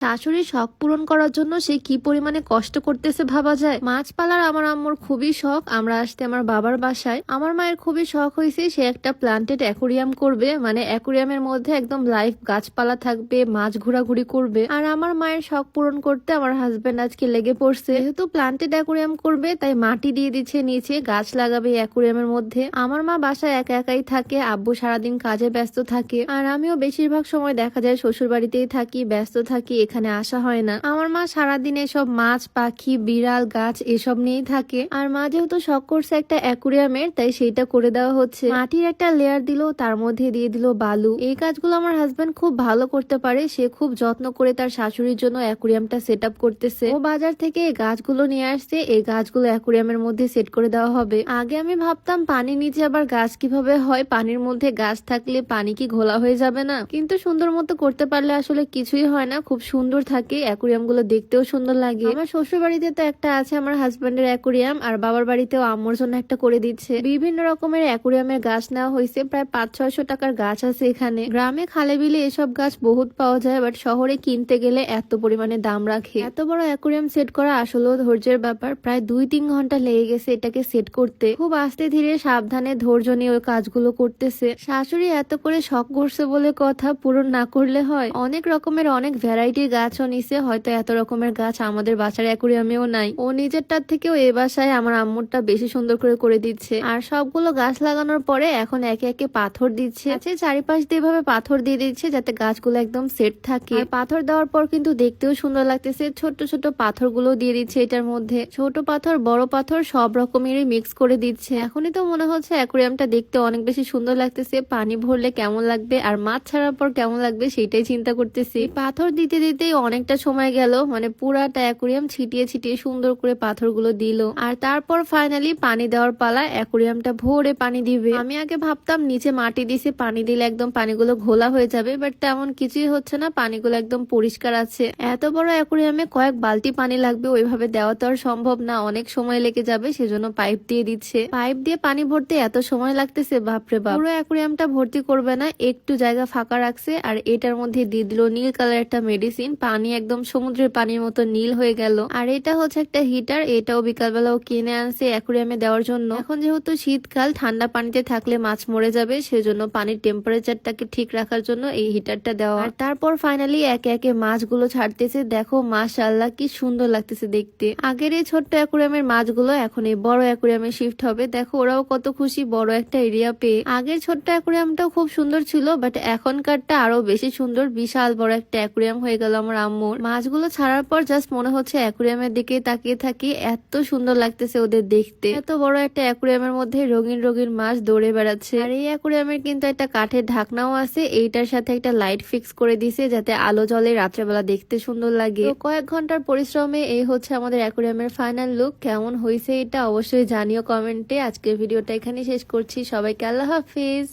শাশুড়ির শখ পূরণ করার জন্য সে কি পরিমাণে কষ্ট করতেছে ভাবা যায়। মাছ পালার আমার আম্মুর খুবই শখ। আমরা আসতে আমার বাবার বাসায় আমার মায়ের খুবই শখ হয়েছে সে একটা প্লান্টেড অ্যাকুরিয়াম করবে, মানে অ্যাকুরিয়ামের মধ্যে একদম লাইভ গাছপালা থাকবে, মাছ ঘোরাঘুরি করবে। আর আমার মায়ের শখ পূরণ করতে আমার হাজবেন্ড আজকে লেগে পড়ছে। যেহেতু প্লান্টেড অ্যাকুরিয়াম করবে তাই মাটি দিয়ে দিচ্ছে, নিচে গাছ লাগাবে অ্যাকুরিয়ামের মধ্যে। আমার মা বাসায় একা একাই থাকে, আব্বু সারাদিন কাজে ব্যস্ত থাকে, আর আমিও বেশিরভাগ সময় দেখা যায় শ্বশুর বাড়িতেই থাকি, ব্যস্ত থাকি, এখানে আসা হয় না। আমার মা সারাদিন এসব মাছ, পাখি, বিড়াল, গাছ এসব নিয়েই থাকে। আর মা যেহেতু শখ করছে একটা অ্যাকুরিয়ামের, তাই সেইটা করে দেওয়া হচ্ছে। মাটির একটা লেয়ার দিল, তার মধ্যে দিয়ে দিল বালু। এই কাজগুলো আমার হাজবেন্ড খুব ভালো করতে পারে। সে খুব যত্ন করে তার শাশুড়ির জন্য অ্যাকুরিয়ামটা সেট আপ করতেছে। ও বাজার থেকে এই গাছগুলো নিয়ে আসছে, এই গাছগুলো অ্যাকুরিয়ামের মধ্যে সেট করে দেওয়া হবে। আগে আমি ভাবতাম পানির নিচে আবার গাছ কিভাবে হয়, পানির মধ্যে গাছ থাকলে পানি কি ঘোলা হয়ে যাবে না? কিন্তু সুন্দর মতো করতে পারলে আসলে কিছুই হয় না, খুব সুন্দর থাকে। অ্যাকুরিয়াম গুলো দেখতেও সুন্দর লাগে। আমার শ্বশুর বাড়িতে তো একটা আছে আমার হাজবেন্ডের অ্যাকুরিয়াম, আর বাবার বাড়িতেও আম্মুর জন্য একটা করে দিচ্ছে। বিভিন্ন রকমের অ্যাকুরিয়ামের গাছ নেওয়া হয়েছে, প্রায় 500-600 টাকার গাছ আছে এখানে। গ্রামে খালে বিলে এসব গাছ বহুত পাওয়া যায়, বাট শহরে কিনতে গেলে এত পরিমাণে দাম রাখে। এত বড় অ্যাকুরিয়াম সেট করা আসলেও ধৈর্যের ব্যাপার। প্রায় 2-3 ঘন্টা লেগে গেছে এটাকে সেট করতে। খুব আস্তে ধীরে সাবধানে ধৈর্য নিয়ে ওই কাজগুলো করতেছে। শাশুড়ি এত করে শখ করছে বলে কথা, পূরণ না করলে হয়। অনেক রকমের অনেক ভ্যারাইটির গাছও নিছে, হয়তো এত রকমের গাছ আমাদের বাসার অ্যাকুরিয়ামেও নাই। ও নিজেরটার থেকেও এ বাসায় আমার আম্মুরটা বেশি সুন্দর করে দিচ্ছে। আর সবগুলো গাছ লাগানোর পরে এখন একে একে পাথর দিচ্ছে। চারিপাশ দিয়ে ভাবে পাথর দিয়ে দিচ্ছে যাতে গাছগুলো একদম সেট থাকে। আর পাথর দেওয়ার পর কিন্তু দেখতেও সুন্দর লাগতেছে। ছোট ছোট পাথরগুলো দিয়ে দিচ্ছে এটার মধ্যে, ছোট পাথর বড় পাথর সব রকমেরই মিক্স করে দিচ্ছে। এখনই তো মনে হচ্ছে অ্যাকুরিয়ামটা দেখতে অনেক বেশি সুন্দর লাগতেছে। পানি ভরলে কেমন লাগবে আর মাছ ছাড়ার পর কেমন লাগবে সেটাই চিন্তা করতেছি। পাথর দিতে দিতেই অনেকটা সময় গেল, মানে পুরাটা অ্যাকুরিয়াম ছিটিয়ে ছিটিয়ে সুন্দর করে পাথরগুলো দিল। আর তারপর ফাইনালি পানি দেওয়ার পালা, অ্যাকুরিয়ামটা ভরে পানি দিবে। আমি আগে ভাবতাম নিচে মাটি দিছে, পানি দিলে একদম পানিগুলো ঘোলা হয়ে যাবে, বাট তেমন কিছুই হচ্ছে না, পানিগুলো একদম পরিষ্কার আছে। এত বড় অ্যাকুরিয়ামে কয়েক বালতি পানি লাগবে, ওইভাবে দেওয়া তো আর সম্ভব না, অনেক সময় লেগে যাবে, সেজন্য পাইপ দিয়ে দিচ্ছে। পাইপ দিয়ে পানি ভরতে এত সময় লাগতেছে, বাপরে বাপ। পুরো অ্যাকুরিয়ামটা ভর্তি করবে না, একটু জায়গা ফাঁকা রাখছে। আর এটার মধ্যে দিয়ে দিল নীল কালার একটা মেডিসিন, পানি একদম সমুদ্রের পানির মতো নীল হয়ে গেল। আর এটা হচ্ছে একটা হিটার, এটাও বিকালবেলাও কিনে আনছে অ্যাকুরিয়ামে দেওয়ার জন্য। এখন যেহেতু শীতকাল, ঠান্ডা পানিতে থাকলে মাছ মরে যাবে, সেজন্য পানির টেম্পারেচারটাকে ঠিক রাখার জন্য এই হিটারটা দেওয়া। আর তারপর ফাইনালি একে একে মাছগুলো ছাড়তেছে। দেখো মাশাআল্লাহ কি সুন্দর লাগতেছে দেখতে। আগের এই ছোট্ট অ্যাকুরিয়ামের মাছগুলো এখন এই বড় অ্যাকুরিয়ামে শিফট হবে। দেখো ওরাও কত খুশি বড় একটা এরিয়া পেয়ে। আগের ছোট্ট অ্যাকুরিয়ামটাও খুব সুন্দর ছিল, বাট এখনকারটা আরো বেশি সুন্দর, বিশাল বড় একটা অ্যাকুরিয়াম হয়ে গেল আমার আম্মুর। মাছগুলো ছাড়ার পর জাস্ট মনে হচ্ছে অ্যাকুরিয়ামের দিকে তাকিয়ে থাকি, এত সুন্দর লাগতেছে ওদের দেখতে। এত বড় একটা অ্যাকুরিয়ামের মধ্যে রঙিন রঙিন মাছ দৌড়ে বেড়াচ্ছে। আর এই অ্যাকুরিয়ামের কিন্তু একটা কাঠের ঢাকনাও আছে, এইটার সাথে একটা লাইট ফিক্স করে দিছে যাতে আলো জ্বলে, রাত্রেবেলা দেখতে সুন্দর লাগে। তো কয়েক ঘন্টার পরিশ্রমে এই হচ্ছে আমাদের অ্যাকুরিয়ামের ফাইনাল লুক। কেমন হয়েছে এটা অবশ্যই জানিও কমেন্টে। আজকের ভিডিওটা এখানে শেষ করছি, সবাইকে আল্লাহ হাফিজ।